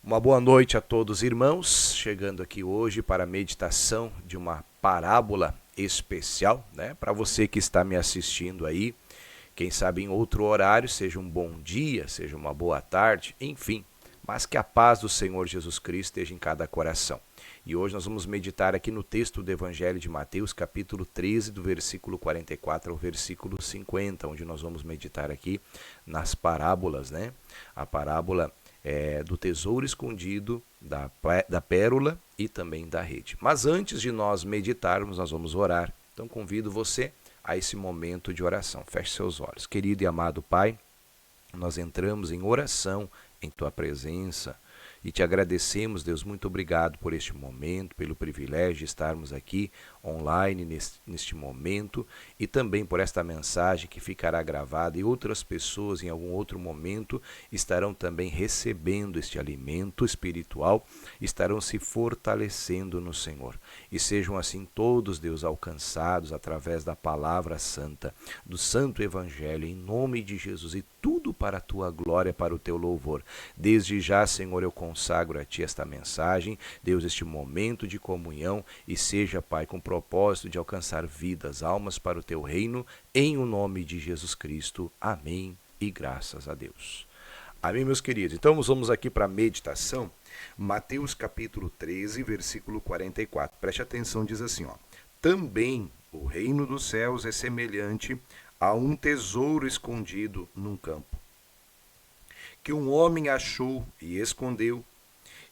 Uma boa noite a todos, irmãos, chegando aqui hoje para a meditação de uma parábola especial, né? Para você que está me assistindo aí, quem sabe em outro horário, seja um bom dia, seja uma boa tarde, enfim, mas que a paz do Senhor Jesus Cristo esteja em cada coração. E hoje nós vamos meditar aqui no texto do Evangelho de Mateus, capítulo 13, do versículo 44 ao versículo 50, onde nós vamos meditar aqui nas parábolas, né? A parábola do tesouro escondido, da pérola e também da rede. Mas antes de nós meditarmos, nós vamos orar. Então convido você a esse momento de oração. Feche seus olhos. Querido e amado Pai, nós entramos em oração em Tua presença e te agradecemos, Deus, muito obrigado por este momento, pelo privilégio de estarmos aqui online neste momento e também por esta mensagem que ficará gravada e outras pessoas em algum outro momento estarão também recebendo este alimento espiritual, estarão se fortalecendo no Senhor. E sejam assim todos, Deus, alcançados através da palavra santa, do santo evangelho, em nome de Jesus, e tudo para a tua glória, para o teu louvor. Desde já, Senhor, eu consagro a ti esta mensagem, Deus, este momento de comunhão, e seja, Pai, com o propósito de alcançar vidas, almas para o teu reino, em o nome de Jesus Cristo. Amém e graças a Deus. Amém, meus queridos. Então, vamos aqui para a meditação. Mateus capítulo 13, versículo 44. Preste atenção, diz assim, ó. Também o reino dos céus é semelhante a um tesouro escondido num campo, que um homem achou e escondeu,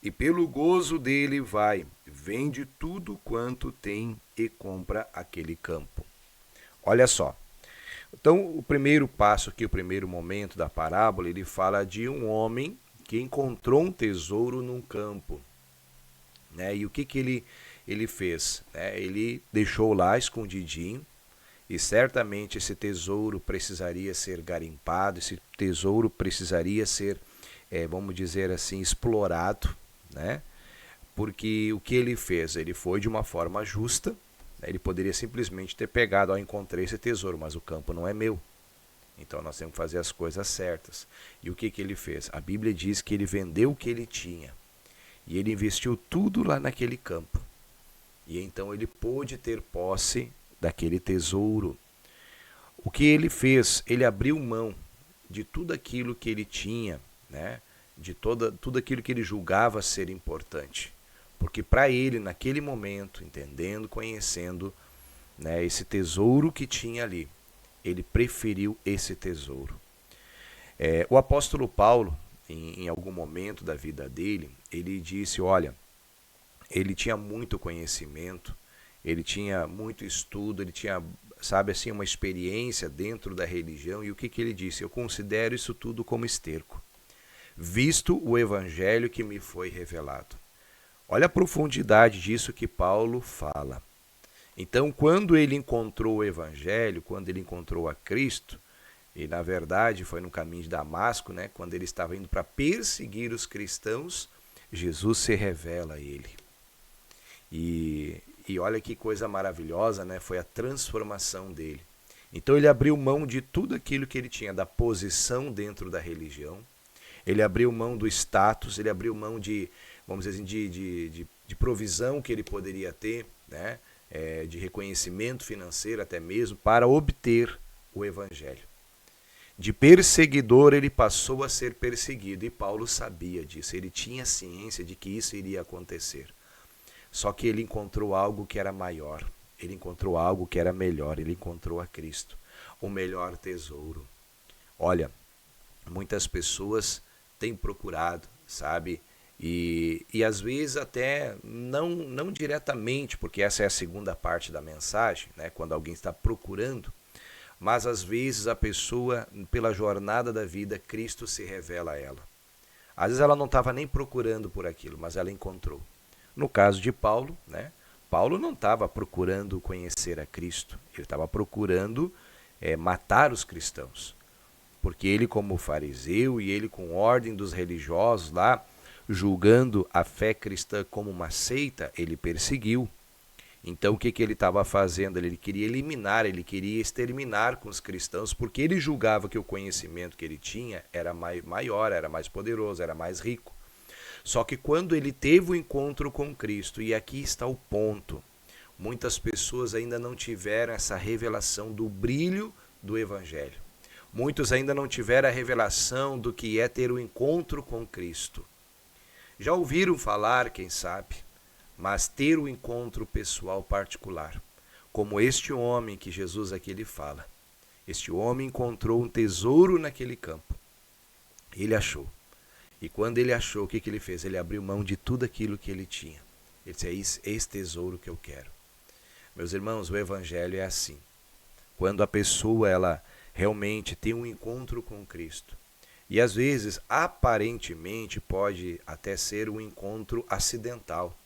e pelo gozo dele vai, vende tudo quanto tem e compra aquele campo. Olha só. Então, o primeiro passo aqui, o primeiro momento da parábola, ele fala de um homem que encontrou um tesouro num campo, né? E o que ele fez? Ele deixou lá escondidinho, e certamente esse tesouro precisaria ser garimpado, esse tesouro precisaria ser, vamos dizer assim, explorado, né? Porque o que ele fez? Ele foi de uma forma justa, né? Ele poderia simplesmente ter pegado, encontrei esse tesouro, mas o campo não é meu. Então nós temos que fazer as coisas certas. E o que ele fez? A Bíblia diz que ele vendeu o que ele tinha. E ele investiu tudo lá naquele campo. E então ele pôde ter posse daquele tesouro. O que ele fez? Ele abriu mão de tudo aquilo que ele tinha, né? De tudo aquilo que ele julgava ser importante. Porque para ele, naquele momento, entendendo, conhecendo, né, esse tesouro que tinha ali, ele preferiu esse tesouro. O apóstolo Paulo, em algum momento da vida dele, ele disse, olha, ele tinha muito conhecimento, ele tinha muito estudo, ele tinha, sabe assim, uma experiência dentro da religião. E o que ele disse? Eu considero isso tudo como esterco, visto o evangelho que me foi revelado. Olha a profundidade disso que Paulo fala. Então, quando ele encontrou o evangelho, quando ele encontrou a Cristo, e na verdade foi no caminho de Damasco, né, quando ele estava indo para perseguir os cristãos, Jesus se revela a ele. E olha que coisa maravilhosa, né? Foi a transformação dele. Então ele abriu mão de tudo aquilo que ele tinha, da posição dentro da religião. Ele abriu mão do status, ele abriu mão de, vamos dizer assim, de provisão que ele poderia ter, né? De reconhecimento financeiro até mesmo, para obter o evangelho. De perseguidor ele passou a ser perseguido, e Paulo sabia disso, ele tinha ciência de que isso iria acontecer. Só que ele encontrou algo que era maior, ele encontrou algo que era melhor, ele encontrou a Cristo, o melhor tesouro. Olha, muitas pessoas têm procurado, sabe? E às vezes até não diretamente, porque essa é a segunda parte da mensagem, né? Quando alguém está procurando, mas às vezes a pessoa, pela jornada da vida, Cristo se revela a ela. Às vezes ela não estava nem procurando por aquilo, mas ela encontrou. No caso de Paulo, né? Paulo não estava procurando conhecer a Cristo, ele estava procurando matar os cristãos. Porque ele, como fariseu, e ele com ordem dos religiosos lá, julgando a fé cristã como uma seita, ele perseguiu. Então o que ele estava fazendo? Ele queria eliminar, ele queria exterminar com os cristãos, porque ele julgava que o conhecimento que ele tinha era maior, era mais poderoso, era mais rico. Só que quando ele teve o encontro com Cristo, e aqui está o ponto, muitas pessoas ainda não tiveram essa revelação do brilho do Evangelho. Muitos ainda não tiveram a revelação do que é ter o encontro com Cristo. Já ouviram falar, quem sabe, mas ter o encontro pessoal particular, como este homem que Jesus aqui lhe fala. Este homem encontrou um tesouro naquele campo. Ele achou. E quando ele achou, o que ele fez? Ele abriu mão de tudo aquilo que ele tinha. Ele disse, é esse tesouro que eu quero. Meus irmãos, o Evangelho é assim. Quando a pessoa ela realmente tem um encontro com Cristo, e às vezes, aparentemente, pode até ser um encontro acidental.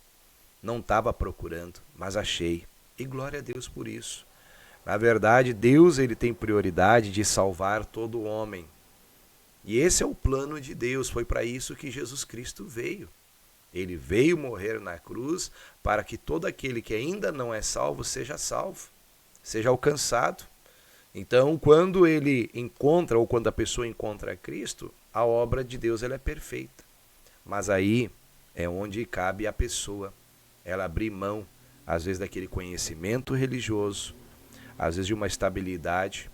Não estava procurando, mas achei. E glória a Deus por isso. Na verdade, Deus ele tem prioridade de salvar todo homem. E esse é o plano de Deus. Foi para isso que Jesus Cristo veio. Ele veio morrer na cruz para que todo aquele que ainda não é salvo, seja alcançado. Então, quando ele encontra, ou quando a pessoa encontra Cristo, a obra de Deus ela é perfeita. Mas aí é onde cabe a pessoa, ela abrir mão, às vezes, daquele conhecimento religioso, às vezes de uma estabilidade,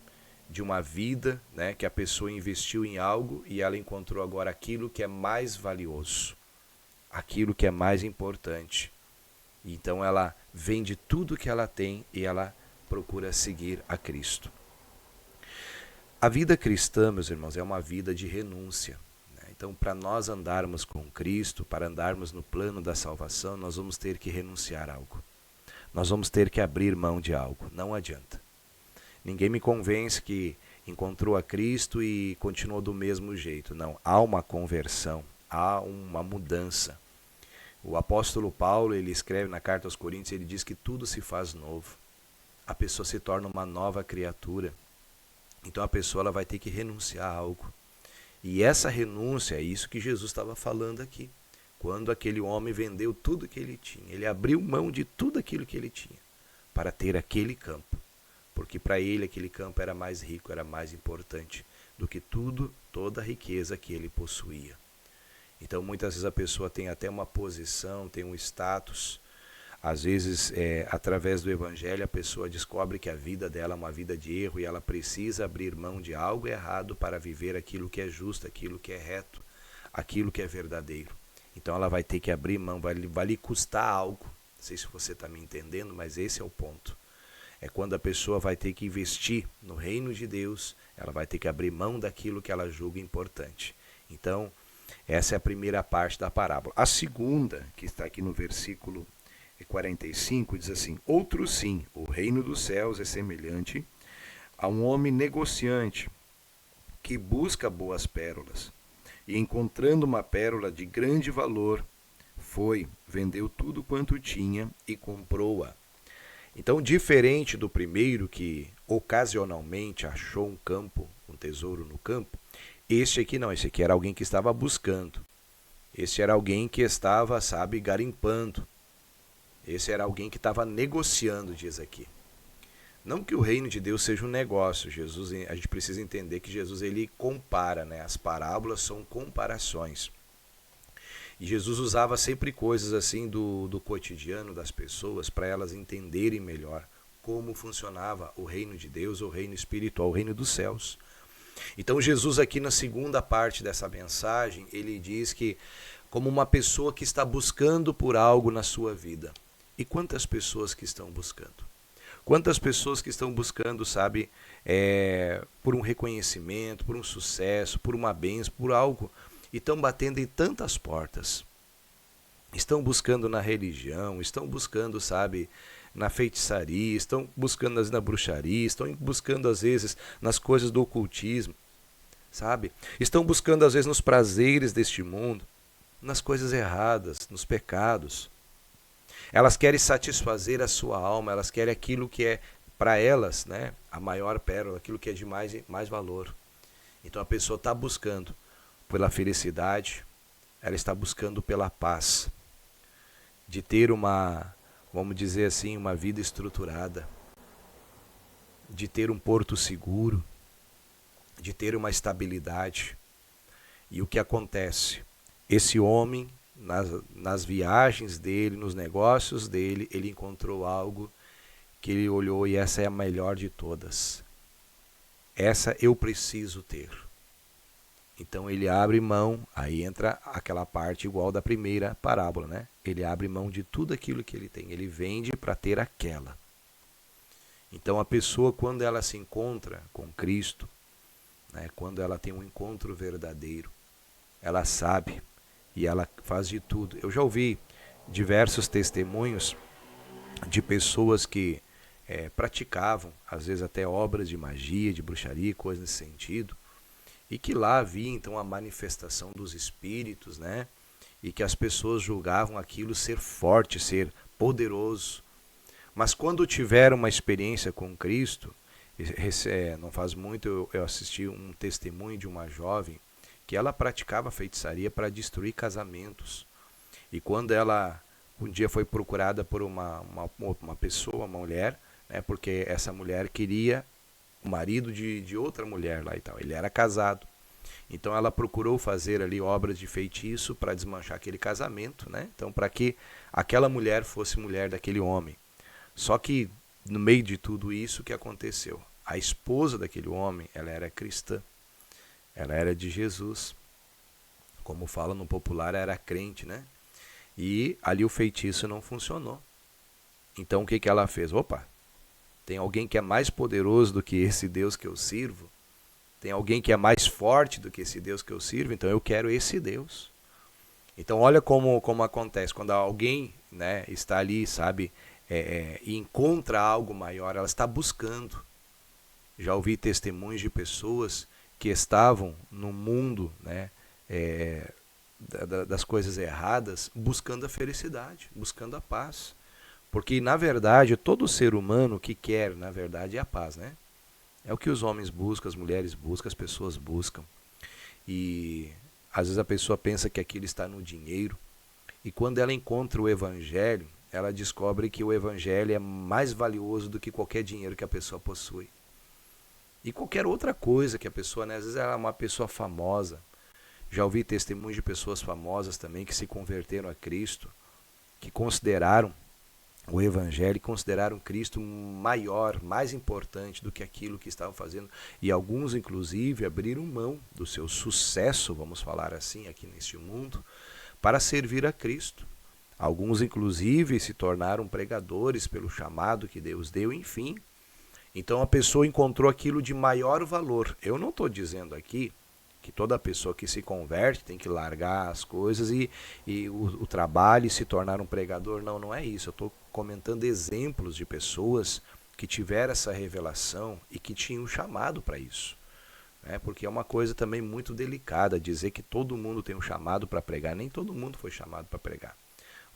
de uma vida, né, que a pessoa investiu em algo e ela encontrou agora aquilo que é mais valioso, aquilo que é mais importante. Então ela vende tudo que ela tem e ela procura seguir a Cristo. A vida cristã, meus irmãos, é uma vida de renúncia. Então, para nós andarmos com Cristo, para andarmos no plano da salvação, nós vamos ter que renunciar a algo. Nós vamos ter que abrir mão de algo. Não adianta. Ninguém me convence que encontrou a Cristo e continuou do mesmo jeito. Não, há uma conversão, há uma mudança. O apóstolo Paulo, ele escreve na carta aos Coríntios, ele diz que tudo se faz novo. A pessoa se torna uma nova criatura. Então a pessoa ela vai ter que renunciar a algo. E essa renúncia é isso que Jesus estava falando aqui. Quando aquele homem vendeu tudo que ele tinha, ele abriu mão de tudo aquilo que ele tinha para ter aquele campo. Porque para ele aquele campo era mais rico, era mais importante do que toda a riqueza que ele possuía. Então muitas vezes a pessoa tem até uma posição, tem um status. Às vezes, através do Evangelho, a pessoa descobre que a vida dela é uma vida de erro e ela precisa abrir mão de algo errado para viver aquilo que é justo, aquilo que é reto, aquilo que é verdadeiro. Então ela vai ter que abrir mão, vai lhe custar algo. Não sei se você está me entendendo, mas esse é o ponto. É quando a pessoa vai ter que investir no reino de Deus, ela vai ter que abrir mão daquilo que ela julga importante. Então, essa é a primeira parte da parábola. A segunda, que está aqui no versículo 45, diz assim: outro sim, o reino dos céus é semelhante a um homem negociante que busca boas pérolas e, encontrando uma pérola de grande valor, vendeu tudo quanto tinha e comprou-a. Então, diferente do primeiro que ocasionalmente achou um tesouro no campo, este aqui não, esse aqui era alguém que estava buscando. Este era alguém que estava, garimpando. Esse era alguém que estava negociando, diz aqui. Não que o reino de Deus seja um negócio. A gente precisa entender que Jesus ele compara, né? As parábolas são comparações. E Jesus usava sempre coisas assim do cotidiano das pessoas para elas entenderem melhor como funcionava o reino de Deus, o reino espiritual, o reino dos céus. Então Jesus aqui na segunda parte dessa mensagem, ele diz que como uma pessoa que está buscando por algo na sua vida. E quantas pessoas que estão buscando? Quantas pessoas que estão buscando, por um reconhecimento, por um sucesso, por uma bênção, por algo, e estão batendo em tantas portas. Estão buscando na religião, estão buscando, na feitiçaria, estão buscando às vezes na bruxaria, estão buscando às vezes nas coisas do ocultismo, Estão buscando às vezes nos prazeres deste mundo, nas coisas erradas, nos pecados. Elas querem satisfazer a sua alma, elas querem aquilo que é, para elas, né, a maior pérola, aquilo que é de mais valor. Então a pessoa está buscando pela felicidade, ela está buscando pela paz, de ter vamos dizer assim, uma vida estruturada, de ter um porto seguro, de ter uma estabilidade. E o que acontece? Esse homem, nas viagens dele, nos negócios dele, ele encontrou algo que ele olhou e essa é a melhor de todas. Essa eu preciso ter. Então ele abre mão, aí entra aquela parte igual da primeira parábola, né? Ele abre mão de tudo aquilo que ele tem, ele vende para ter aquela. Então a pessoa, quando ela se encontra com Cristo, né, quando ela tem um encontro verdadeiro, ela sabe e ela faz de tudo. Eu já ouvi diversos testemunhos de pessoas que praticavam, às vezes até obras de magia, de bruxaria, coisas nesse sentido, e que lá havia então a manifestação dos espíritos, né? E que as pessoas julgavam aquilo ser forte, ser poderoso. Mas quando tiveram uma experiência com Cristo, não faz muito eu assisti um testemunho de uma jovem que ela praticava feitiçaria para destruir casamentos. E quando ela um dia foi procurada por uma pessoa, uma mulher, né, porque essa mulher queria o marido de outra mulher lá e tal. Ele era casado. Então ela procurou fazer ali obras de feitiço para desmanchar aquele casamento, né? Então para que aquela mulher fosse mulher daquele homem. Só que no meio de tudo isso, o que aconteceu? A esposa daquele homem, ela era cristã. Ela era de Jesus. Como fala no popular, era crente, né? E ali o feitiço não funcionou. Então o que ela fez? Opa, tem alguém que é mais poderoso do que esse Deus que eu sirvo? Tem alguém que é mais forte do que esse Deus que eu sirvo? Então eu quero esse Deus. Então olha como acontece. Quando alguém, né, está ali, sabe, e encontra algo maior, ela está buscando. Já ouvi testemunhos de pessoas que estavam no mundo, né, das coisas erradas, buscando a felicidade, buscando a paz. Porque, na verdade, todo ser humano que quer, na verdade, é a paz, né? É o que os homens buscam, as mulheres buscam, as pessoas buscam. E às vezes a pessoa pensa que aquilo está no dinheiro. E quando ela encontra o Evangelho, ela descobre que o Evangelho é mais valioso do que qualquer dinheiro que a pessoa possui. E qualquer outra coisa que a pessoa, né? Às vezes ela é uma pessoa famosa. Já ouvi testemunhos de pessoas famosas também que se converteram a Cristo, que consideraram o Evangelho, consideraram Cristo maior, mais importante do que aquilo que estavam fazendo. E alguns, inclusive, abriram mão do seu sucesso, vamos falar assim, aqui neste mundo, para servir a Cristo. Alguns, inclusive, se tornaram pregadores pelo chamado que Deus deu, enfim. Então a pessoa encontrou aquilo de maior valor. Eu não estou dizendo aqui que toda pessoa que se converte tem que largar as coisas e o trabalho e se tornar um pregador. Não, não é isso. Eu estou comentando exemplos de pessoas que tiveram essa revelação e que tinham chamado para isso. Porque é uma coisa também muito delicada dizer que todo mundo tem um chamado para pregar. Nem todo mundo foi chamado para pregar.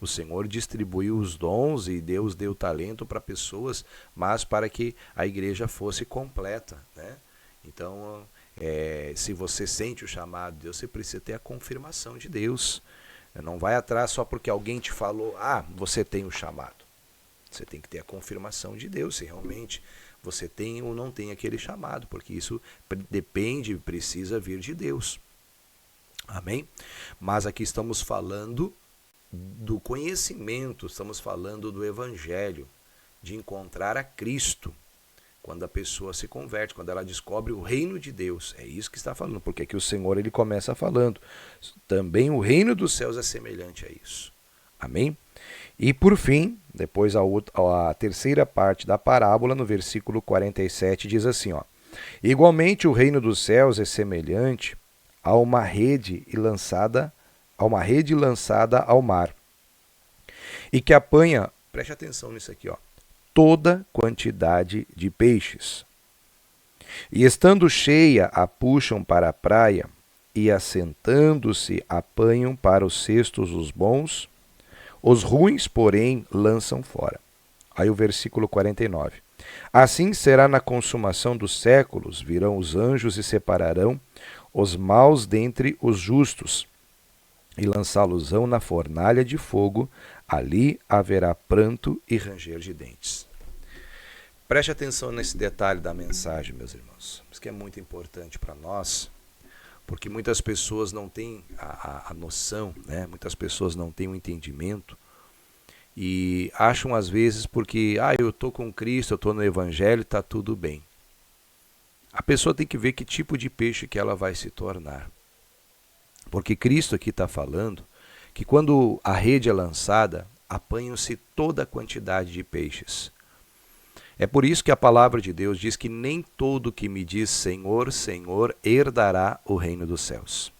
O Senhor distribuiu os dons e Deus deu talento para pessoas, mas para que a igreja fosse completa, né? Então, se você sente o chamado de Deus, você precisa ter a confirmação de Deus. Não vai atrás só porque alguém te falou, você tem o chamado. Você tem que ter a confirmação de Deus, se realmente você tem ou não tem aquele chamado, porque isso depende, precisa vir de Deus. Amém? Mas aqui estamos falando do conhecimento, estamos falando do Evangelho, de encontrar a Cristo. Quando a pessoa se converte, quando ela descobre o reino de Deus. É isso que está falando, porque aqui o Senhor ele começa falando. Também o reino dos céus é semelhante a isso. Amém? E por fim, depois a terceira parte da parábola, no versículo 47, diz assim, igualmente o reino dos céus é semelhante a uma rede lançada ao mar, e que apanha, preste atenção nisso aqui, toda quantidade de peixes. E estando cheia, a puxam para a praia, e assentando-se, apanham para os cestos os bons, os ruins, porém, lançam fora. Aí o versículo 49. Assim será na consumação dos séculos, virão os anjos e separarão os maus dentre os justos, e lançá-los-ão na fornalha de fogo, ali haverá pranto e ranger de dentes. Preste atenção nesse detalhe da mensagem, meus irmãos. Isso que é muito importante para nós, porque muitas pessoas não têm a noção, né? Muitas pessoas não têm o entendimento e acham às vezes porque eu estou com Cristo, eu estou no Evangelho, está tudo bem. A pessoa tem que ver que tipo de peixe que ela vai se tornar. Porque Cristo aqui está falando que quando a rede é lançada, apanham-se toda a quantidade de peixes. É por isso que a palavra de Deus diz que nem todo que me diz Senhor, Senhor, herdará o reino dos céus.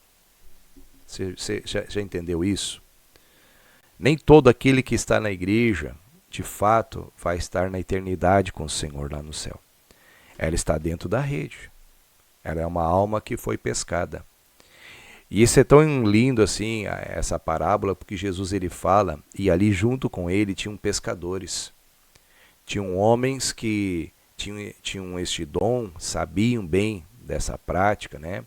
Você já entendeu isso? Nem todo aquele que está na igreja, de fato, vai estar na eternidade com o Senhor lá no céu. Ela está dentro da rede. Ela é uma alma que foi pescada. E isso é tão lindo assim, essa parábola, porque Jesus ele fala, e ali junto com ele tinham pescadores. Tinham homens que tinham este dom, sabiam bem dessa prática, né?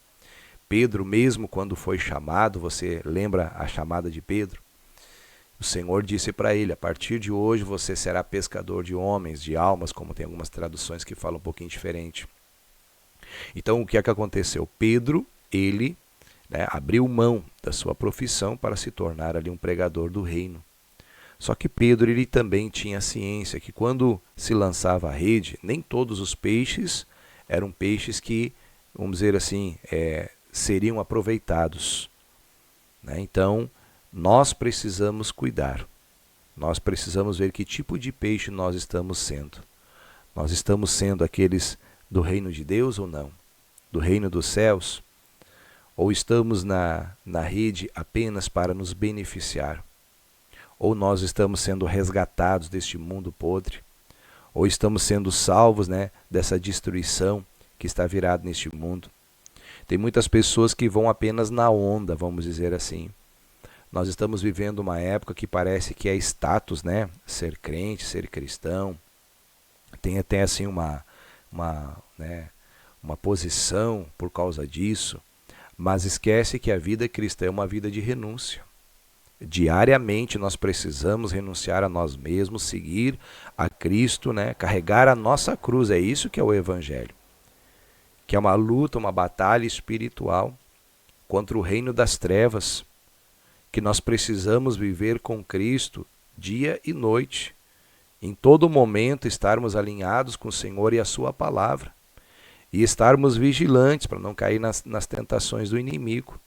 Pedro mesmo quando foi chamado, você lembra a chamada de Pedro? O Senhor disse para ele, a partir de hoje você será pescador de homens, de almas, como tem algumas traduções que falam um pouquinho diferente. Então o que é que aconteceu? Pedro, ele abriu mão da sua profissão para se tornar ali um pregador do reino. Só que Pedro ele também tinha ciência que quando se lançava a rede, nem todos os peixes eram peixes que, vamos dizer assim, seriam aproveitados. Então, nós precisamos cuidar. Nós precisamos ver que tipo de peixe nós estamos sendo. Nós estamos sendo aqueles do reino de Deus ou não? Do reino dos céus? Ou estamos na rede apenas para nos beneficiar? Ou nós estamos sendo resgatados deste mundo podre? Ou estamos sendo salvos dessa destruição que está virada neste mundo? Tem muitas pessoas que vão apenas na onda, vamos dizer assim. Nós estamos vivendo uma época que parece que é status, ser crente, ser cristão. Tem até assim uma posição por causa disso. Mas esquece que a vida cristã é uma vida de renúncia. Diariamente nós precisamos renunciar a nós mesmos, seguir a Cristo, carregar a nossa cruz. É isso que é o Evangelho. Que é uma luta, uma batalha espiritual contra o reino das trevas. Que nós precisamos viver com Cristo dia e noite. Em todo momento estarmos alinhados com o Senhor e a sua palavra. E estarmos vigilantes para não cair nas tentações do inimigo.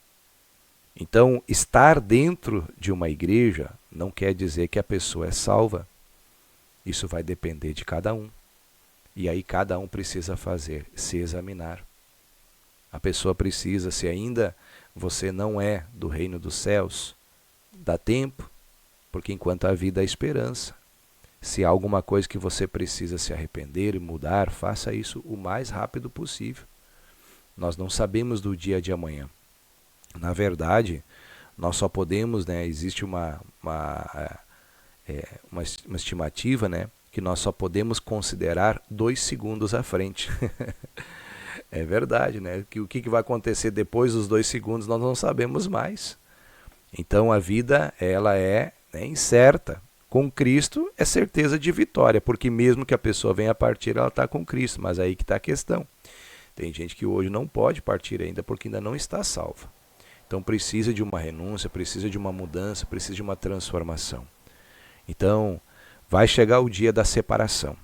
Então, estar dentro de uma igreja não quer dizer que a pessoa é salva. Isso vai depender de cada um. E aí cada um precisa se examinar. A pessoa precisa, se ainda você não é do reino dos céus, dá tempo, porque enquanto há vida há esperança. Se há alguma coisa que você precisa se arrepender e mudar, faça isso o mais rápido possível. Nós não sabemos do dia de amanhã. Na verdade, nós só podemos, existe uma estimativa, que nós só podemos considerar 2 segundos à frente. É verdade, que o que vai acontecer depois dos 2 segundos nós não sabemos mais. Então a vida ela é incerta. Com Cristo é certeza de vitória, porque mesmo que a pessoa venha a partir, ela está com Cristo, mas aí que está a questão. Tem gente que hoje não pode partir ainda porque ainda não está salva. Então precisa de uma renúncia, precisa de uma mudança, precisa de uma transformação. Então vai chegar o dia da separação.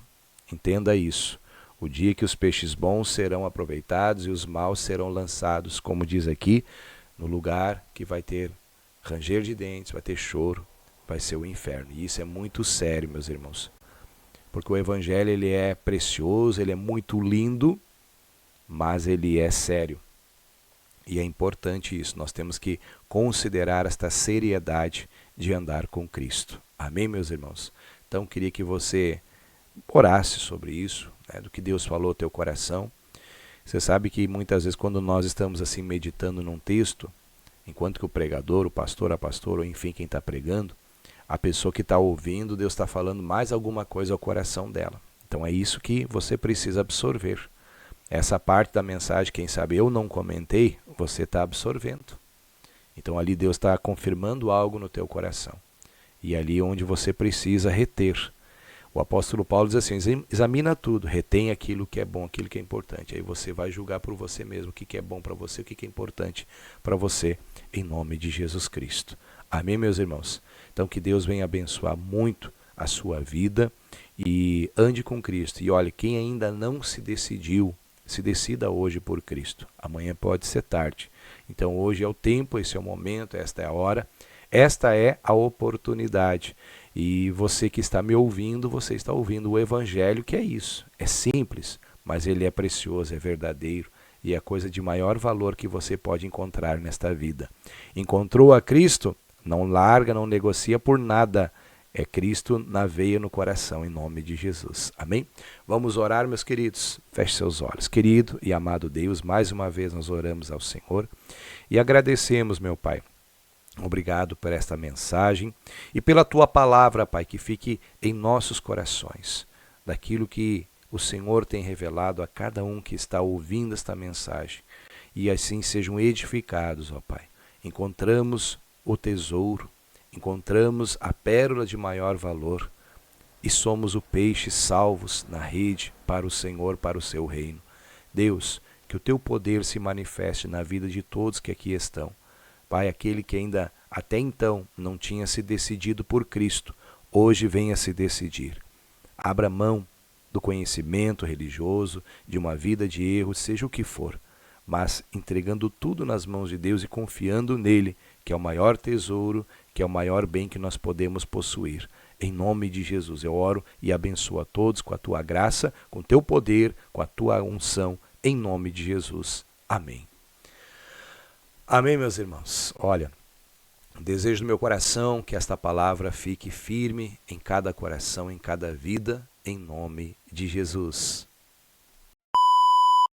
Entenda isso. O dia que os peixes bons serão aproveitados e os maus serão lançados, como diz aqui, no lugar que vai ter ranger de dentes, vai ter choro, vai ser o inferno. E isso é muito sério, meus irmãos. Porque o Evangelho ele é precioso, ele é muito lindo, mas ele é sério. E é importante isso. Nós temos que considerar esta seriedade de andar com Cristo. Amém, meus irmãos? Então, queria que você orasse sobre isso, do que Deus falou ao teu coração. Você sabe que muitas vezes quando nós estamos assim meditando num texto, enquanto que o pregador, o pastor, a pastora, ou enfim, quem está pregando, a pessoa que está ouvindo, Deus está falando mais alguma coisa ao coração dela. Então é isso que você precisa absorver. Essa parte da mensagem, quem sabe eu não comentei, você está absorvendo. Então ali Deus está confirmando algo no teu coração. E ali onde você precisa reter. O apóstolo Paulo diz assim, examina tudo, retém aquilo que é bom, aquilo que é importante. Aí você vai julgar por você mesmo o que é bom para você, o que é importante para você, em nome de Jesus Cristo. Amém, meus irmãos? Então que Deus venha abençoar muito a sua vida e ande com Cristo. E olha, quem ainda não se decidiu, se decida hoje por Cristo. Amanhã pode ser tarde. Então hoje é o tempo, esse é o momento, esta é a hora, esta é a oportunidade. E você que está me ouvindo, você está ouvindo o Evangelho, que é isso. É simples, mas ele é precioso, é verdadeiro e é a coisa de maior valor que você pode encontrar nesta vida. Encontrou a Cristo? Não larga, não negocia por nada. É Cristo na veia, no coração, em nome de Jesus. Amém? Vamos orar, meus queridos. Feche seus olhos. Querido e amado Deus, mais uma vez nós oramos ao Senhor e agradecemos, meu Pai. Obrigado por esta mensagem e pela Tua palavra, Pai, que fique em nossos corações, daquilo que o Senhor tem revelado a cada um que está ouvindo esta mensagem, e assim sejam edificados, ó Pai. Encontramos o tesouro, encontramos a pérola de maior valor e somos o peixe salvos na rede para o Senhor, para o Seu reino. Deus, que o Teu poder se manifeste na vida de todos que aqui estão. Pai, aquele que ainda até então não tinha se decidido por Cristo, hoje venha se decidir. Abra mão do conhecimento religioso, de uma vida de erro, seja o que for, mas entregando tudo nas mãos de Deus e confiando nele, que é o maior tesouro, que é o maior bem que nós podemos possuir. Em nome de Jesus eu oro e abençoo a todos com a Tua graça, com o Teu poder, com a Tua unção, em nome de Jesus. Amém. Amém, meus irmãos. Olha, desejo do meu coração que esta palavra fique firme em cada coração, em cada vida, em nome de Jesus.